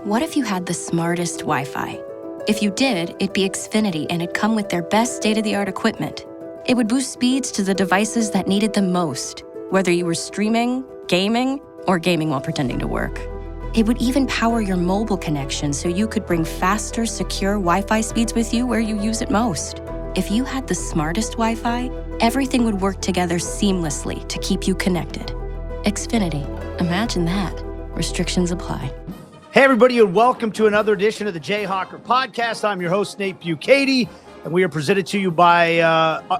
What if you had the smartest Wi-Fi? If you did, it'd be Xfinity and it'd come with their best state-of-the-art equipment. It would boost speeds to the devices that needed them most, whether you were streaming, gaming, or gaming while pretending to work. It would even power your mobile connection so you could bring faster, secure Wi-Fi speeds with you where you use it most. If you had the smartest Wi-Fi, everything would work together seamlessly to keep you connected. Xfinity. Imagine that. Restrictions apply. Hey, everybody, and welcome to another edition of the Jayhawker Podcast. I'm your host, Nate Bukaty, and we are presented to you by,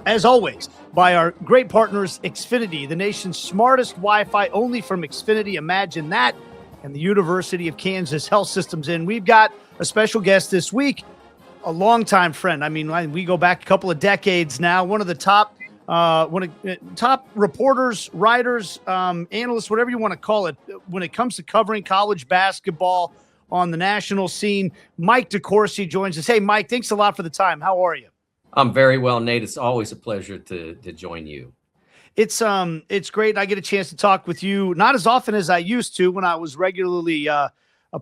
as always, by our great partners, Xfinity, the nation's smartest Wi-Fi, only from Xfinity. Imagine that. And the University of Kansas Health Systems. And we've got a special guest this week, a longtime friend. I mean, we go back a couple of decades now. One of the top reporters, writers, analysts, whatever you want to call it, when it comes to covering college basketball on the national scene. Mike DeCourcy joins us. Hey, Mike, thanks a lot for the time. How are you? I'm very well, Nate. It's always a pleasure to join you. It's great. I get a chance to talk with you, not as often as I used to when I was regularly a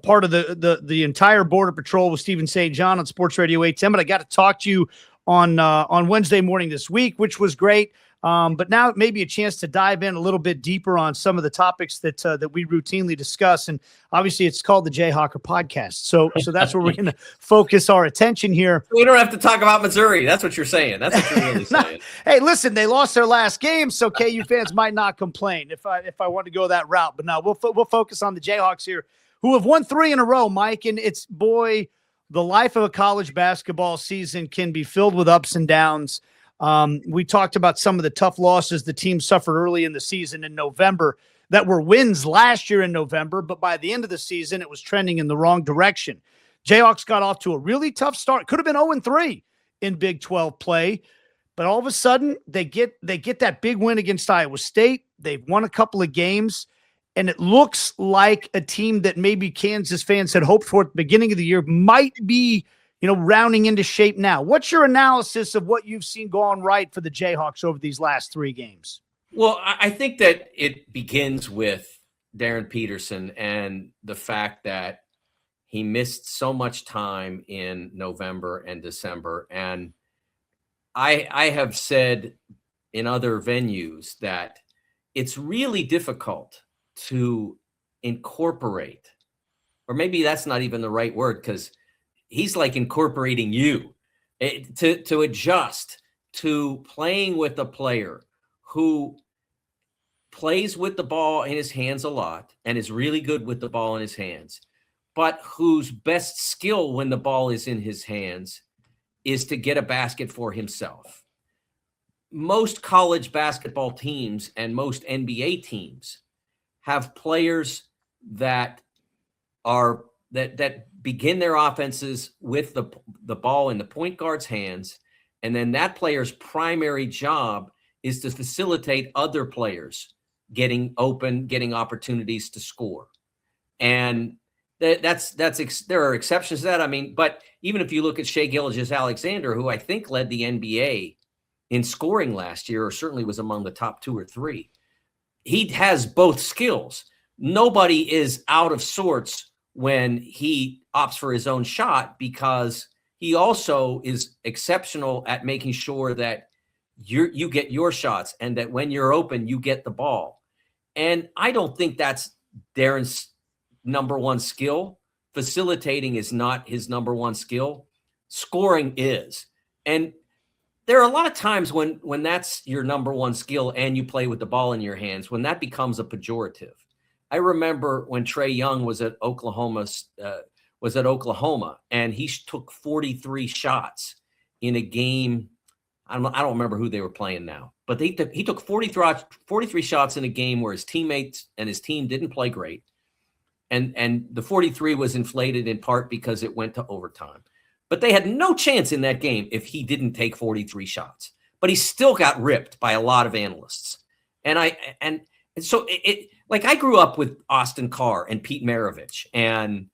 part of the entire Border Patrol with Stephen St. John on Sports Radio 810. But I got to talk to you on Wednesday morning this week, which was great. But now maybe a chance to dive in a little bit deeper on some of the topics that we routinely discuss. And obviously it's called the Jayhawker Podcast. So that's where we're going to focus our attention here. We don't have to talk about Missouri. That's what you're saying. That's what you're really saying. Hey, listen, they lost their last game, so KU fans might not complain if I want to go that route. But no, we'll focus on the Jayhawks here, who have won 3 in a row, Mike. And it's, boy, the life of a college basketball season can be filled with ups and downs. We talked about some of the tough losses the team suffered early in the season in November that were wins last year in November, but by the end of the season, it was trending in the wrong direction. Jayhawks got off to a really tough start. Could have been 0-3 in Big 12 play, but all of a sudden they get that big win against Iowa State. They've won a couple of games, and it looks like a team that maybe Kansas fans had hoped for at the beginning of the year might be, rounding into shape now. What's your analysis of what you've seen go on right for the Jayhawks over these last 3 games? Well, I think that it begins with Darren Peterson and the fact that he missed so much time in November and December. And I have said in other venues that it's really difficult to incorporate, or maybe that's not even the right word, because he's like incorporating you to adjust to playing with a player who plays with the ball in his hands a lot and is really good with the ball in his hands, but whose best skill when the ball is in his hands is to get a basket for himself. Most college basketball teams and most NBA teams have players that begin their offenses with the ball in the point guard's hands, and then that player's primary job is to facilitate other players getting open, getting opportunities to score. And there are exceptions to that. I mean, but even if you look at Shai Gilgeous-Alexander, who I think led the NBA in scoring last year, or certainly was among the top 2 or 3, he has both skills. Nobody is out of sorts when he opts for his own shot, because he also is exceptional at making sure that you get your shots and that when you're open, you get the ball. And I don't think that's Darren's number one skill. Facilitating is not his number one skill. Scoring is. And there are a lot of times when that's your number one skill and you play with the ball in your hands, when that becomes a pejorative. I remember when Trae Young was at Oklahoma, and he took 43 shots in a game. I don't remember who they were playing now, but he took 43 shots in a game where his teammates and his team didn't play great. And the 43 was inflated in part because it went to overtime. But they had no chance in that game if he didn't take 43 shots. But he still got ripped by a lot of analysts. And so I grew up with Austin Carr and Pete Maravich and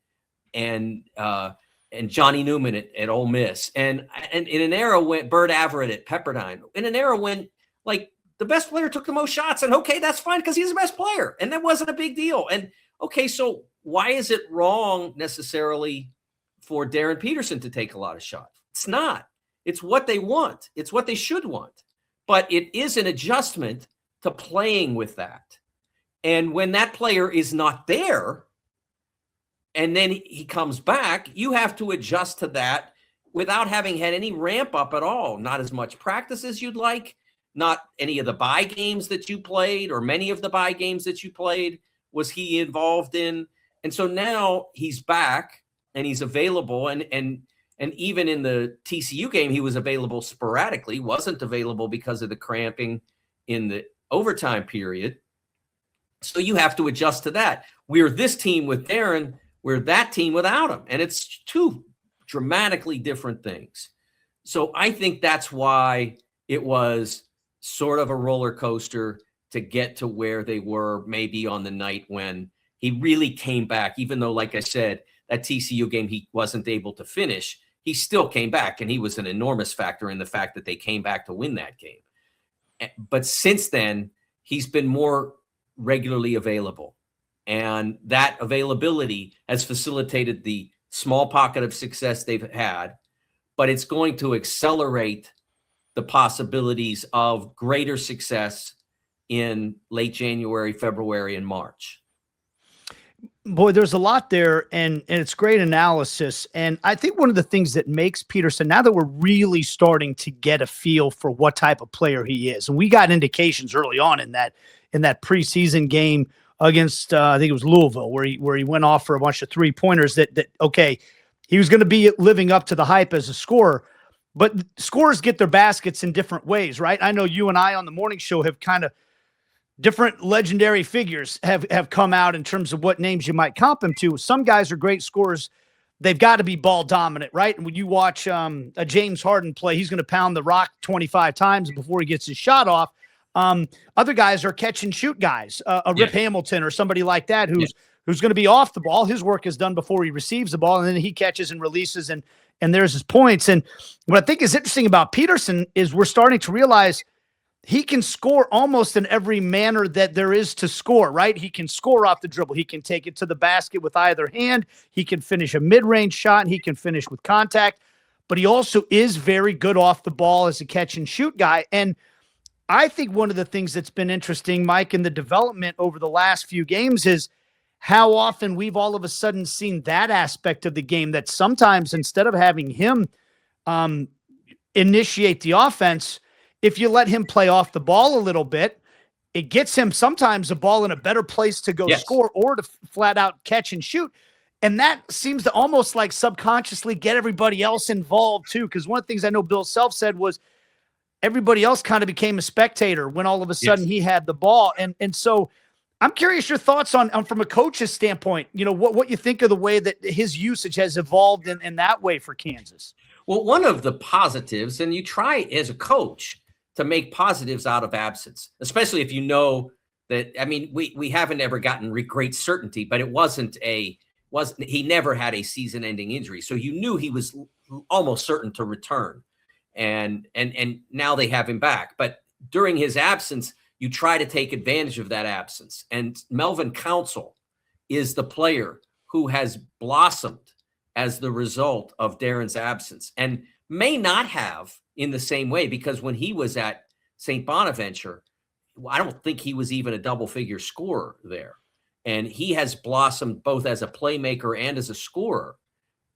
Johnny Newman at Ole Miss, and in an era when Bert Everett at Pepperdine, in an era when like the best player took the most shots, and okay, that's fine because he's the best player, and that wasn't a big deal. And okay, so why is it wrong necessarily for Darren Peterson to take a lot of shots? It's not. It's what they want. It's what they should want. But it is an adjustment to playing with that. And when that player is not there, and then he comes back, you have to adjust to that without having had any ramp up at all. Not as much practice as you'd like, not any of the bye games that you played, or many of the bye games that you played was he involved in. And so now he's back and he's available. And even in the TCU game, he was available sporadically, wasn't available because of the cramping in the overtime period. So you have to adjust to that. We're this team with Darren, we're that team without him. And it's two dramatically different things. So I think that's why it was sort of a roller coaster to get to where they were maybe on the night when he really came back, even though, like I said, that TCU game, he wasn't able to finish. He still came back, and he was an enormous factor in the fact that they came back to win that game. But since then, he's been more regularly available. And that availability has facilitated the small pocket of success they've had, but it's going to accelerate the possibilities of greater success in late January, February, and March. Boy, there's a lot there, and it's great analysis. And I think one of the things that makes Peterson, now that we're really starting to get a feel for what type of player he is, and we got indications early on in that preseason game against I think it was Louisville, where he went off for a bunch of 3-pointers that okay, he was going to be living up to the hype as a scorer. But scorers get their baskets in different ways, right? I know you and I on the morning show have kind of different legendary figures have come out in terms of what names you might comp him to. Some guys are great scorers. They've got to be ball dominant, right? And when you watch a James Harden play, he's going to pound the rock 25 times before he gets his shot off. Other guys are catch and shoot guys, Rip Hamilton or somebody like that who's going to be off the ball. His work is done before he receives the ball, and then he catches and releases, and there's his points. And what I think is interesting about Peterson is we're starting to realize he can score almost in every manner that there is to score, right? He can score off the dribble. He can take it to the basket with either hand. He can finish a mid-range shot, and he can finish with contact. But he also is very good off the ball as a catch-and-shoot guy. And I think one of the things that's been interesting, Mike, in the development over the last few games is how often we've all of a sudden seen that aspect of the game, that sometimes instead of having him initiate the offense, if you let him play off the ball a little bit, it gets him sometimes a ball in a better place to go score or to flat out catch and shoot. And that seems to almost like subconsciously get everybody else involved too. Because one of the things I know Bill Self said was everybody else kind of became a spectator when all of a sudden he had the ball. And so I'm curious your thoughts on from a coach's standpoint, you know, what you think of the way that his usage has evolved in that way for Kansas. Well, one of the positives, and you try as a coach to make positives out of absence, especially if you know that, I mean, we haven't ever gotten great certainty, but it he never had a season-ending injury. So you knew he was almost certain to return. And now they have him back. But during his absence, you try to take advantage of that absence. And Melvin Council is the player who has blossomed as the result of Darren's absence, and may not have in the same way, because when he was at St. Bonaventure, I don't think he was even a double-figure scorer there. And he has blossomed both as a playmaker and as a scorer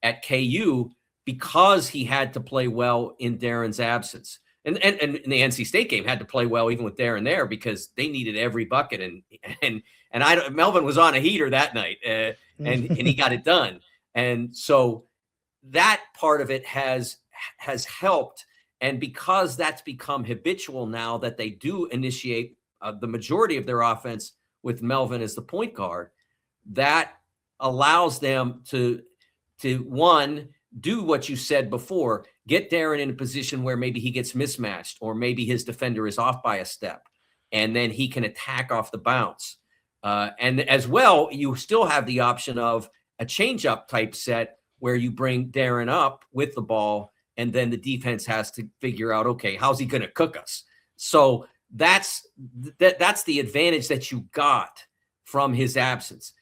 at KU because he had to play well in Darren's absence. And in the NC State game had to play well even with Darren there because they needed every bucket. And Melvin was on a heater that night, and he got it done. And so that part of it has helped. And because that's become habitual now that they do initiate the majority of their offense with Melvin as the point guard, that allows them to one, do what you said before, get Darren in a position where maybe he gets mismatched or maybe his defender is off by a step, and then he can attack off the bounce. And as well, you still have the option of a change-up type set where you bring Darren up with the ball, and then the defense has to figure out, okay, how's he going to cook us? So that's the advantage that you got from his absence.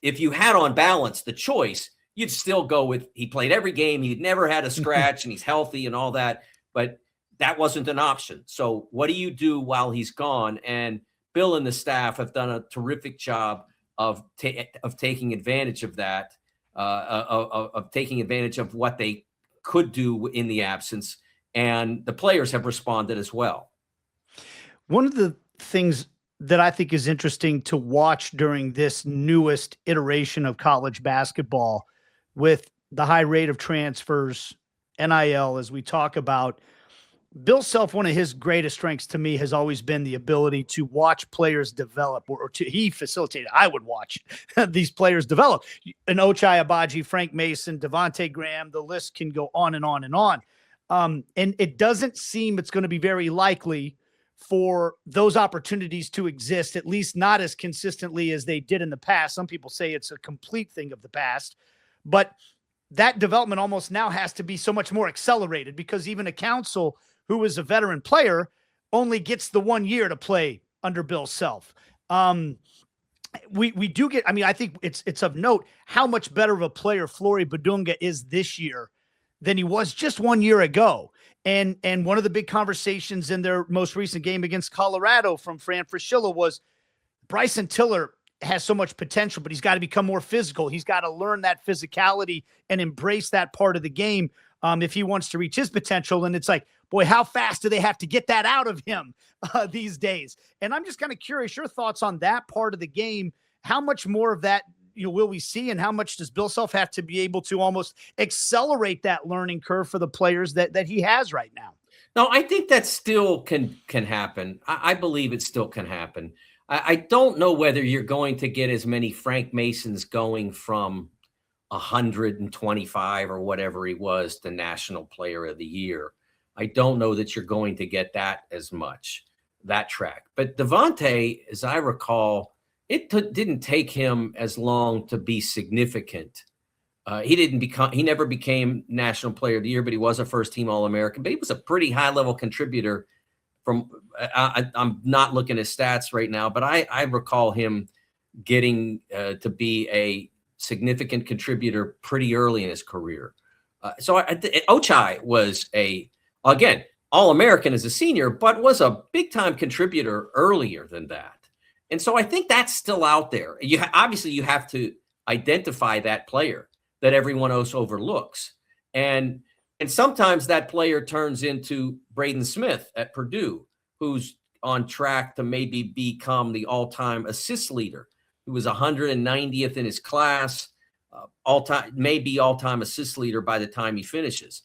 if you had on balance the choice, you'd still go with he played every game. He'd never had a scratch and he's healthy and all that. But that wasn't an option. So what do you do while he's gone? And Bill and the staff have done a terrific job of taking advantage of that, of taking advantage of what they could do in the absence. And the players have responded as well. One of the things that I think is interesting to watch during this newest iteration of college basketball with the high rate of transfers, NIL, as we talk about, Bill Self, one of his greatest strengths to me has always been the ability to watch players develop, he facilitated. I would watch these players develop. An Ochai Agbaji, Frank Mason, Devontae Graham, the list can go on and on and on. And it doesn't seem it's going to be very likely for those opportunities to exist, at least not as consistently as they did in the past. Some people say it's a complete thing of the past, but that development almost now has to be so much more accelerated because even a Council who is a veteran player only gets the 1 year to play under Bill Self. We do get, I think it's of note how much better of a player Flory Badunga is this year than he was just 1 year ago. And one of the big conversations in their most recent game against Colorado from Fran Fraschilla was Bryson Tiller has so much potential, but he's got to become more physical. He's got to learn that physicality and embrace that part of the game if he wants to reach his potential. And it's like, boy, how fast do they have to get that out of him these days? And I'm just kind of curious, your thoughts on that part of the game. How much more of that will we see, and how much does Bill Self have to be able to almost accelerate that learning curve for the players that he has right now? No, I think that still can happen. I believe it still can happen. I don't know whether you're going to get as many Frank Masons going from 125 or whatever he was to National Player of the Year. I don't know that you're going to get that as much, that track. But Devontae, as I recall, it didn't take him as long to be significant. He never became National Player of the Year, but he was a first-team All-American. But he was a pretty high-level contributor. I'm not looking at stats right now, but I recall him getting to be a significant contributor pretty early in his career. So Ochai was again, All-American as a senior, but was a big-time contributor earlier than that. And so I think that's still out there. Obviously, you have to identify that player that everyone else overlooks. And sometimes that player turns into Braden Smith at Purdue, who's on track to maybe become the all-time assist leader. He was 190th in his class, maybe all-time assist leader by the time he finishes.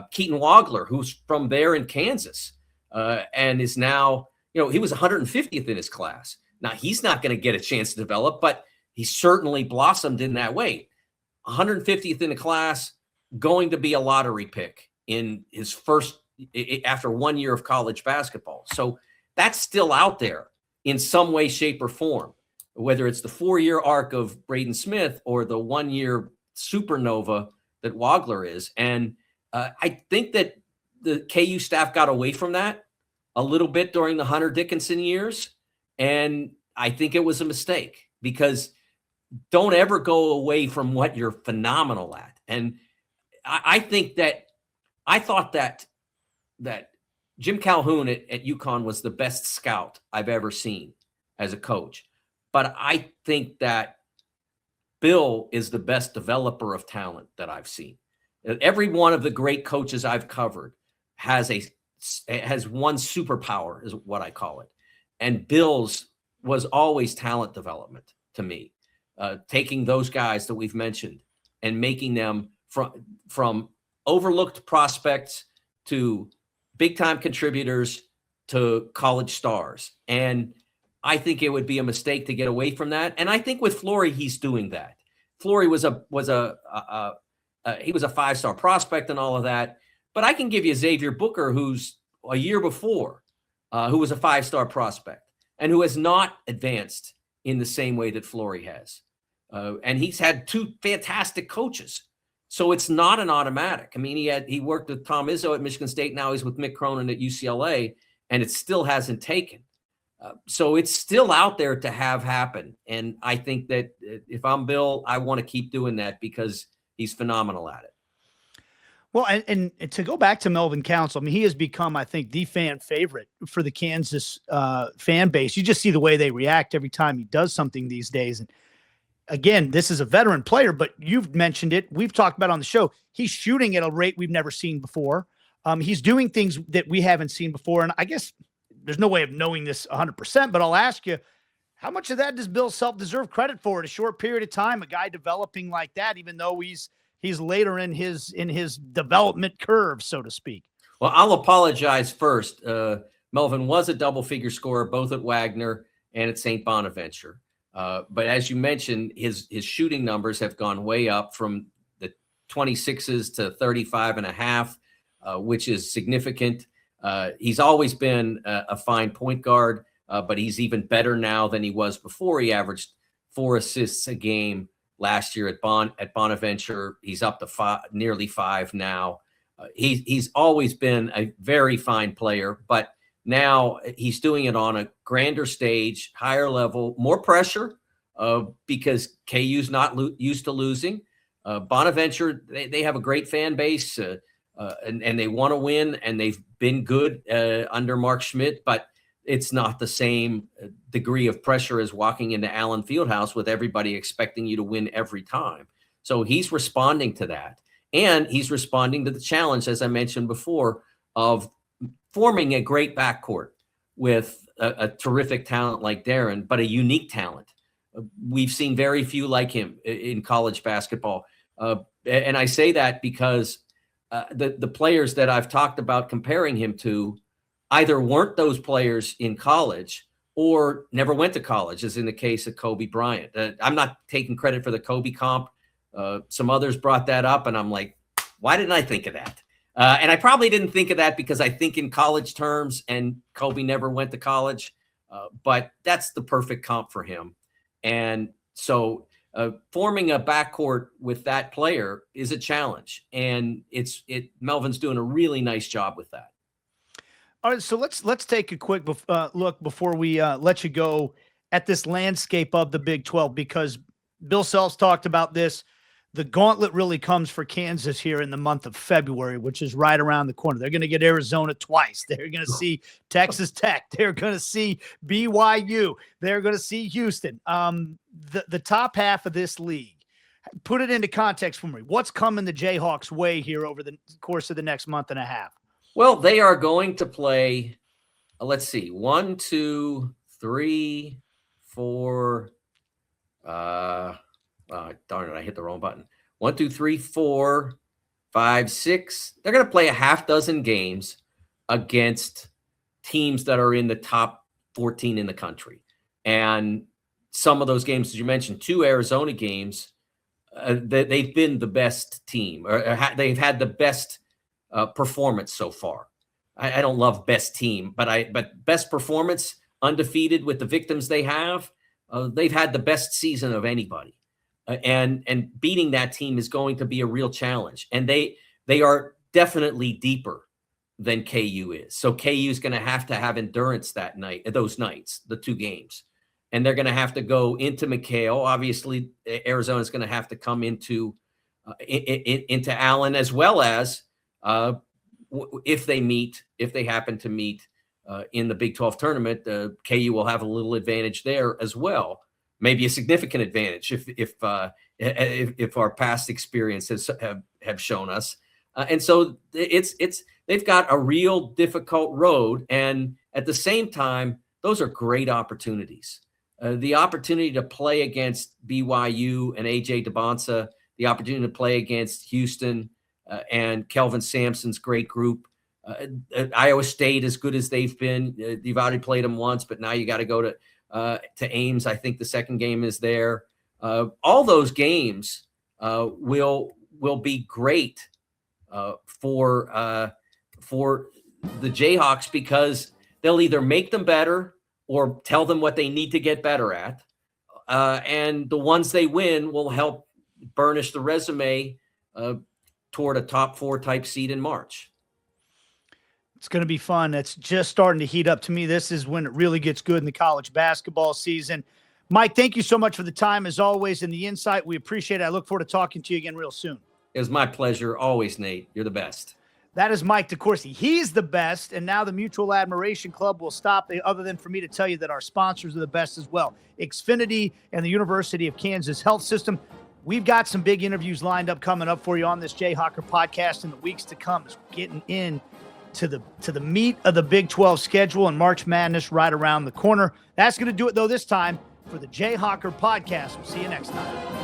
Keaton Wagler, who's from there in Kansas, and is now, he was 150th in his class. Now, he's not going to get a chance to develop, but he certainly blossomed in that way. 150th in the class, going to be a lottery pick in his after 1 year of college basketball. So that's still out there in some way, shape, or form, whether it's the 4-year arc of Braden Smith or the 1 year supernova that Wagler is. And I think that the KU staff got away from that a little bit during the Hunter Dickinson years. And I think it was a mistake, because don't ever go away from what you're phenomenal at. And I thought that Jim Calhoun at UConn was the best scout I've ever seen as a coach. But I think that Bill is the best developer of talent that I've seen. Every one of the great coaches I've covered has one superpower, is what I call it. And Bill's was always talent development to me, taking those guys that we've mentioned and making them from overlooked prospects to big-time contributors to college stars. And I think it would be a mistake to get away from that. And I think with Flory, he's doing that. Flory was a 5-star prospect and all of that. But I can give you Xavier Booker, who's a year before, who was a 5-star prospect and who has not advanced in the same way that Flory has. And he's had 2 fantastic coaches. So it's not an automatic. I mean, he worked with Tom Izzo at Michigan State. Now he's with Mick Cronin at UCLA, and it still hasn't taken. So it's still out there to have happen. And I think that if I'm Bill, I want to keep doing that because he's phenomenal at it. Well, and to go back to Melvin Council, I mean, he has become, I think, the fan favorite for the Kansas fan base. You just see the way they react every time he does something these days. And again, this is a veteran player, but you've mentioned it. We've talked about it on the show. He's shooting at a rate we've never seen before. He's doing things that we haven't seen before. And I guess there's no way of knowing this 100%, but I'll ask you, how much of that does Bill Self deserve credit for in a short period of time? A guy developing like that, even though he's later in his development curve, so to speak. Well, I'll apologize first. Melvin was a double-figure scorer, both at Wagner and at St. Bonaventure. But as you mentioned, his shooting numbers have gone way up from the 26s to 35.5, which is significant. He's always been a fine point guard, but he's even better now than he was before. He averaged 4 assists a game last year at Bonaventure. He's up to nearly 5 now. He's always been a very fine player, but now he's doing it on a grander stage, higher level, more pressure because KU's not used to losing. Bonaventure, they have a great fan base and they want to win, and they've been good under Mark Schmidt, but it's not the same degree of pressure as walking into Allen Fieldhouse with everybody expecting you to win every time. So he's responding to that. And he's responding to the challenge, as I mentioned before, of forming a great backcourt with a terrific talent like Darren, but a unique talent. We've seen very few like him in college basketball. And I say that because the players that I've talked about comparing him to either weren't those players in college or never went to college, as in the case of Kobe Bryant. I'm not taking credit for the Kobe comp. Some others brought that up, and I'm like, why didn't I think of that? And I probably didn't think of that because I think in college terms, and Kobe never went to college, but that's the perfect comp for him. And so forming a backcourt with that player is a challenge, and Melvin's doing a really nice job with that. All right, so let's take a quick look before we let you go at this landscape of the Big 12, because Bill Self's talked about this. The gauntlet really comes for Kansas here in the month of February, which is right around the corner. They're going to get Arizona twice. They're going to see Texas Tech. They're going to see BYU. They're going to see Houston. The top half of this league, put it into context for me. What's coming the Jayhawks' way here over the course of the next month and a half? Well, they are going to play, let's see, 1, 2, 3, 4. Darn it, I hit the wrong button. 1, 2, 3, 4, 5, 6. They're going to play a half dozen games against teams that are in the top 14 in the country. And some of those games, as you mentioned, 2 Arizona games, they've been the best team, or they've had the best performance so far. I don't love best team, but best performance, undefeated with the victims they have. They've had the best season of anybody, and beating that team is going to be a real challenge. And they are definitely deeper than KU is. So KU is going to have endurance those nights, the 2 games, and they're going to have to go into McHale. Obviously, Arizona is going to have to come into Allen, as well as if they happen to meet in the Big 12 tournament, KU will have a little advantage there as well. Maybe a significant advantage if our past experiences have shown us. And so they've got a real difficult road. And at the same time, those are great opportunities. The opportunity to play against BYU and AJ DeBonsa, the opportunity to play against Houston, and Kelvin Sampson's great group. Iowa State, as good as they've been, you've already played them once, but now you got to go to Ames. I think the second game is there. All those games will be great for the Jayhawks, because they'll either make them better or tell them what they need to get better at. And the ones they win will help burnish the resume toward a top 4 type seed in March. It's going to be fun. It's just starting to heat up. To me, this is when it really gets good in the college basketball season. Mike, thank you so much for the time, as always, and the insight. We appreciate it. I look forward to talking to you again real soon. It was my pleasure. Always, Nate. You're the best. That is Mike DeCourcy. He's the best, and now the Mutual Admiration Club will stop, other than for me to tell you that our sponsors are the best as well. Xfinity and the University of Kansas Health System. We've got some big interviews lined up coming up for you on this Jayhawker podcast in the weeks to come, as we're getting in to the meat of the Big 12 schedule and March Madness right around the corner. That's going to do it, though, this time for the Jayhawker Podcast. We'll see you next time.